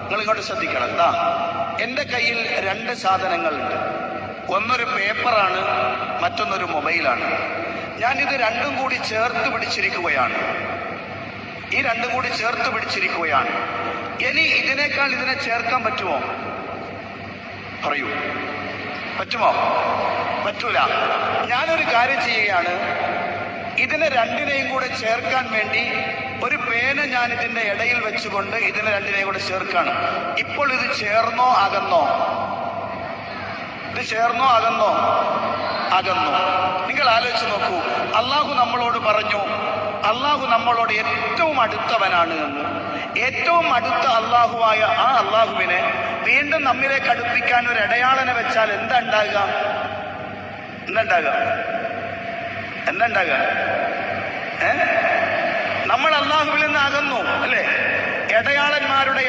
നിങ്ങൾ ഇങ്ങോട്ട് ശ്രദ്ധിക്കണം. എന്താ, എൻ്റെ കയ്യിൽ രണ്ട് സാധനങ്ങളുണ്ട്. ഒന്നൊരു പേപ്പറാണ്, മറ്റൊന്നൊരു മൊബൈലാണ്. ഞാനിത് രണ്ടും കൂടി ചേർത്ത് പിടിച്ചിരിക്കുകയാണ്. ഈ രണ്ടും കൂടി ചേർത്ത് പിടിച്ചിരിക്കുകയാണ്. ഇനി ഇതിനേക്കാൾ ഇതിനെ ചേർക്കാൻ പറ്റുമോ? പറയൂ, പറ്റുമോ? പറ്റൂല. ഞാനൊരു കാര്യം ചെയ്യുകയാണ്. ഇതിനെ രണ്ടിനെയും കൂടെ ചേർക്കാൻ വേണ്ടി ഒരു പേന ഞാൻ ഇതിന്റെ ഇടയിൽ വെച്ചുകൊണ്ട് ഇതിനെ രണ്ടിനെയും കൂടെ ചേർക്കാണ്. ഇപ്പോൾ ഇത് ചേർന്നോ അകന്നോ? ഇത് ചേർന്നോ അകന്നോ? അകന്നു. നിങ്ങൾ ആലോചിച്ച് നോക്കൂ. അള്ളാഹു നമ്മളോട് പറഞ്ഞു, അള്ളാഹു നമ്മളോട് ഏറ്റവും അടുത്തവനാണ് എന്ന്. ഏറ്റവും അടുത്ത അള്ളാഹുവായ ആ അള്ളാഹുവിനെ വീണ്ടും നമ്മിലേക്ക് അടുപ്പിക്കാൻ ഒരു ഇടയാളനെ വെച്ചാൽ എന്താ ഉണ്ടാകുക? നമ്മൾ അള്ളാഹുവിൽ നിന്ന് അകന്നു, അല്ലേ? ഇടയാളന്മാരുടെ